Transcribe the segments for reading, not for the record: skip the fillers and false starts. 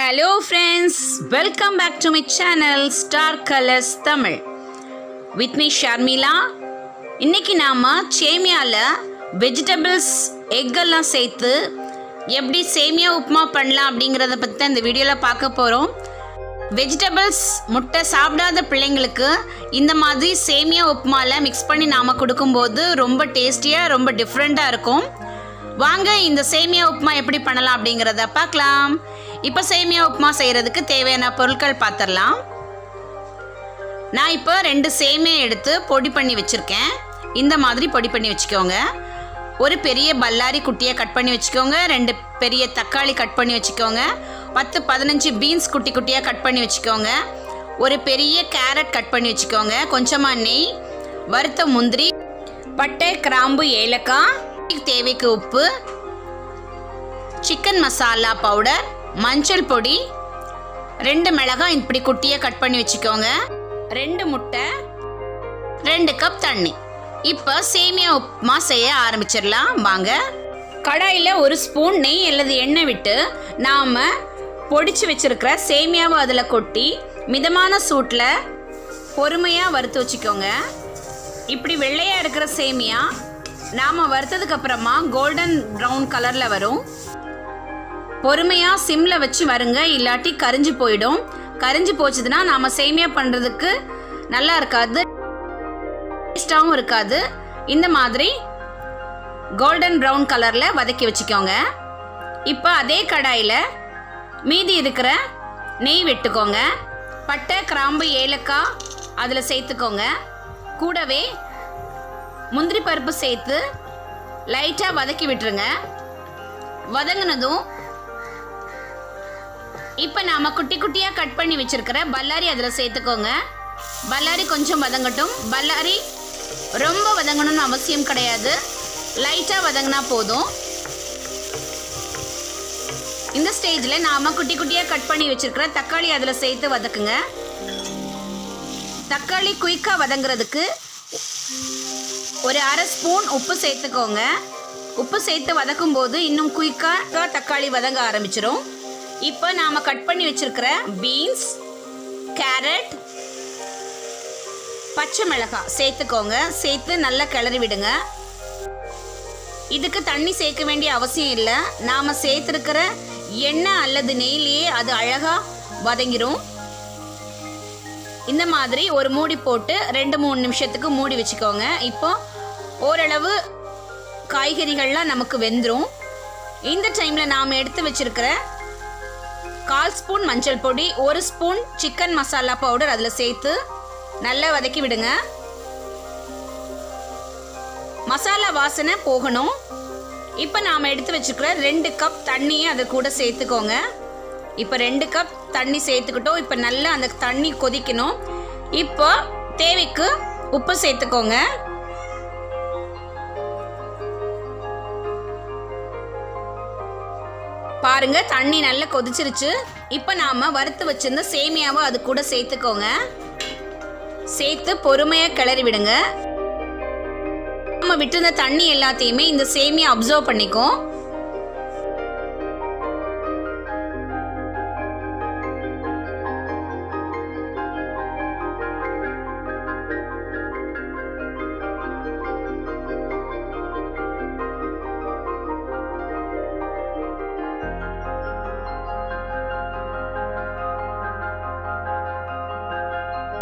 Hello friends, welcome back to my channel Star Colors Tamil with me Sharmila. இன்னைக்கு நாம சேமியால vegetables egg எல்லாம் சேர்த்து எப்படி சேமியா உப்புமா பண்ணலாம் அப்படிங்கறத பத்தி தான் இந்த வீடியோல பார்க்க போறோம். vegetables முட்டை சாப்பிடாத பிள்ளைங்களுக்கு இந்த மாதிரி சேமியா உப்புமால mix பண்ணி நாம கொடுக்கும்போது ரொம்ப டேஸ்டியா ரொம்ப டிஃபரண்டா இருக்கும். வாங்க இந்த சேமியா உப்புமா எப்படி பண்ணலாம் அப்படிங்கறத பார்க்கலாம். இப்போ சேமியா உப்புமா செய்யறதுக்கு தேவையான பொருட்கள் பார்த்திரலாம். நான் இப்போ 2 சேமியா எடுத்து பொடி பண்ணி வச்சிருக்கேன். இந்த மாதிரி பொடி பண்ணி வச்சுக்கோங்க. ஒரு பெரிய பல்லாரி குட்டியை கட் பண்ணி வச்சுக்கோங்க. 2 பெரிய தக்காளி கட் பண்ணி வச்சுக்கோங்க. 10-15 பீன்ஸ் குட்டி குட்டியாக கட் பண்ணி வச்சுக்கோங்க. ஒரு பெரிய கேரட் கட் பண்ணி வச்சுக்கோங்க. கொஞ்சமாக நெய், வறுத்த முந்திரி, பட்டை, கிராம்பு, ஏலக்காய், தேவைக்கு உப்பு, சிக்கன் மசாலா பவுடர், மஞ்சள் பொடி, 2 மிளகாய் இப்படி குட்டியை கட் பண்ணி வச்சுக்கோங்க. 2 முட்டை, 2 கப் தண்ணி. இப்போ சேமியா உப்புமா செய்ய ஆரம்பிச்சிடலாம் வாங்க. கடாயில் 1 ஸ்பூன் நெய் அல்லது எண்ணெய் விட்டு நாம் பொடிச்சு வச்சிருக்கிற சேமியாவை அதில் கொட்டி மிதமான சூட்டில் பொறுமையாக வறுத்து வச்சுக்கோங்க. இப்படி வெள்ளையாக இருக்கிற சேமியா நாம் வறுத்ததுக்கு அப்புறமா கோல்டன் ப்ரௌன் கலரில் வரும். பொறுமையாக சிம்மில் வச்சு வருங்க, இல்லாட்டி கரிஞ்சு போயிடும். கரிஞ்சு போச்சுதுன்னா நாம் சேமியா பண்ணுறதுக்கு நல்லா இருக்காது, டேஸ்டாகவும் இருக்காது. இந்த மாதிரி கோல்டன் ப்ரௌன் கலரில் வதக்கி வச்சுக்கோங்க. இப்போ அதே கடாயில் மீதி இருக்கிற நெய் விட்டுக்கோங்க. பட்டை, கிராம்பு, ஏலக்காய் அதில் சேர்த்துக்கோங்க. கூடவே முந்திரி பருப்பு சேர்த்து லைட்டாக வதக்கி விட்டுருங்க. வதங்கினதும் இப்போ நாம் குட்டி குட்டியாக கட் பண்ணி வச்சுருக்கிற பல்லாரி அதில் சேர்த்துக்கோங்க. பல்லாரி கொஞ்சம் வதங்கட்டும். பல்லாரி ரொம்ப வதங்கணும்னு அவசியம் கிடையாது, லைட்டாக வதங்கினா போதும். இந்த ஸ்டேஜில் நாம் குட்டி குட்டியாக கட் பண்ணி வச்சுருக்கிற தக்காளி அதில் சேர்த்து வதக்குங்க. தக்காளி குயிக்காக வதங்குறதுக்கு ஒரு 1/2 ஸ்பூன் உப்பு சேர்த்துக்கோங்க. உப்பு சேர்த்து வதக்கும் போது இன்னும் குயிக்காக தக்காளி வதங்க ஆரம்பிச்சிடும். இப்போ நாம் கட் பண்ணி வச்சிருக்கிற பீன்ஸ், கேரட், பச்சை மிளகாய் சேர்த்துக்கோங்க. சேர்த்து நல்லா கிளறி விடுங்க. இதுக்கு தண்ணி சேர்க்க வேண்டிய அவசியம் இல்லை. நாம் சேர்த்துருக்கிற எண்ணெய் அல்லது நெய்லேயே அது அழகாக வதங்கிடும். இந்த மாதிரி ஒரு மூடி போட்டு 2-3 நிமிஷத்துக்கு மூடி வச்சுக்கோங்க. இப்போ ஓரளவு காய்கறிகள்லாம் நமக்கு வெந்துடும். இந்த டைமில் நாம் எடுத்து வச்சிருக்கிற 1/4 ஸ்பூன் மஞ்சள் பொடி, 1 ஸ்பூன் சிக்கன் மசாலா பவுடர் அதில் சேர்த்து நல்லா வதக்கி விடுங்க. மசாலா வாசனை போகணும். இப்போ நாம் எடுத்து வச்சுருக்கிற 2 கப் தண்ணியை அது கூட சேர்த்துக்கோங்க. இப்போ 2 கப் தண்ணி சேர்த்துக்கிட்டோம். இப்போ நல்லா அந்த தண்ணி கொதிக்கணும். இப்போ தேவைக்கு உப்பு சேர்த்துக்கோங்க. பாருங்க, தண்ணி நல்லா கொதிச்சிருச்சு. இப்போ நாம வறுத்து வச்சிருந்த சேமியாவை அது கூட சேர்த்துக்கோங்க. சேர்த்து பொறுமையாக கிளறி விடுங்க. நம்ம விட்டுருந்த தண்ணி எல்லாத்தையுமே இந்த சேமியா அப்சர்வ் பண்ணிக்கும்.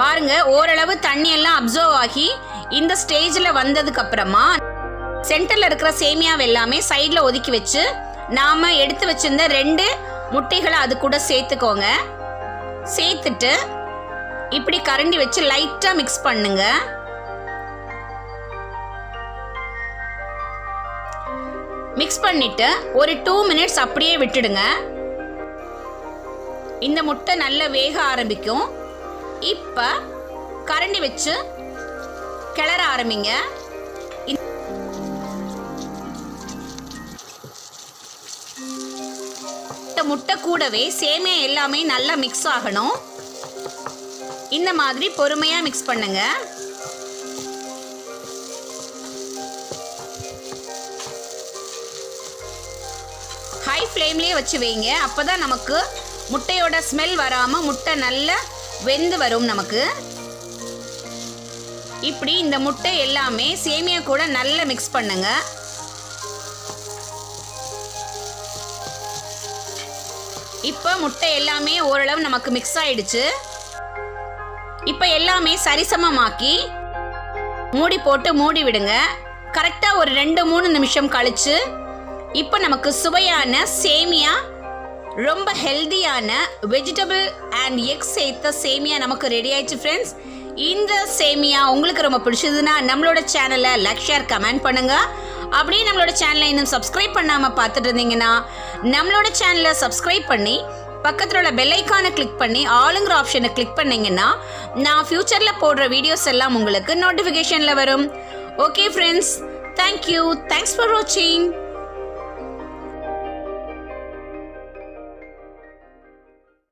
பாருங்க, ஓரளவு தண்ணி எல்லாம் அப்சர்வ் ஆகி இந்த ஸ்டேஜில் வந்ததுக்கு அப்புறமா சென்டரில் இருக்கிற சேமியாவை எல்லாமே சைடில் ஒதுக்கி வச்சு நாம் எடுத்து வச்சிருந்த 2 முட்டைகளை அது கூட சேர்த்துக்கோங்க. சேர்த்துட்டு இப்படி கரண்டி வச்சு லைட்டாக மிக்ஸ் பண்ணுங்க. மிக்ஸ் பண்ணிட்டு ஒரு 2 மினிட்ஸ் அப்படியே விட்டுடுங்க. இந்த முட்டை நல்லா வேக ஆரம்பிக்கும். இப்போ கரண்டி வச்சு கிளற ஆரம்பிங்க. இந்த முட்டை கூடவே சேமியா எல்லாமே நல்லா மிக்ஸ் ஆகணும். இந்த மாதிரி பொறுமையாக மிக்ஸ் பண்ணுங்க. ஹை ஃப்ளேம்லேயே வச்சு வைங்க. அப்போ தான் நமக்கு முட்டையோட ஸ்மெல் வராமல் முட்டை நல்லா வெந்து வரும் நமக்கு. இப்படி இந்த முட்டை எல்லாமே சேமியா கூட நல்லா மிக்ஸ் பண்ணுங்க. இப்போ முட்டை எல்லாமே ஓரளவு நமக்கு மிக்ஸ் ஆயிடுச்சு. இப்போ எல்லாமே சரிசமமாக்கி மூடி போட்டு மூடி விடுங்க. கரெக்டாக ஒரு 2-3 நிமிஷம் கழிச்சு இப்போ நமக்கு சுவையான சேமியா, ரொம்ப ஹெல்தியான வெஜிடபிள் அண்ட் எக் சேர்த்த சேமியா நமக்கு ரெடி ஆயிடுச்சு ஃப்ரெண்ட்ஸ். இந்த சேமியா உங்களுக்கு ரொம்ப பிடிச்சதுன்னா நம்மளோட சேனலை லைக், ஷேர், கமெண்ட் பண்ணுங்க. அப்படியே நம்மளோட சேனலை இன்னும் சப்ஸ்கிரைப் பண்ணாமல் பார்த்துட்டு இருந்தீங்கன்னா நம்மளோட சேனலை சப்ஸ்கிரைப் பண்ணி பக்கத்தில் உள்ள பெல் ஐக்கானை கிளிக் பண்ணி ஆளுங்கிற ஆப்ஷனை கிளிக் பண்ணிங்கன்னா நான் ஃப்யூச்சரில் போடுற வீடியோஸ் எல்லாம் உங்களுக்கு நோட்டிஃபிகேஷனில் வரும். Okay friends, thank you. Thanks for வாட்சிங்.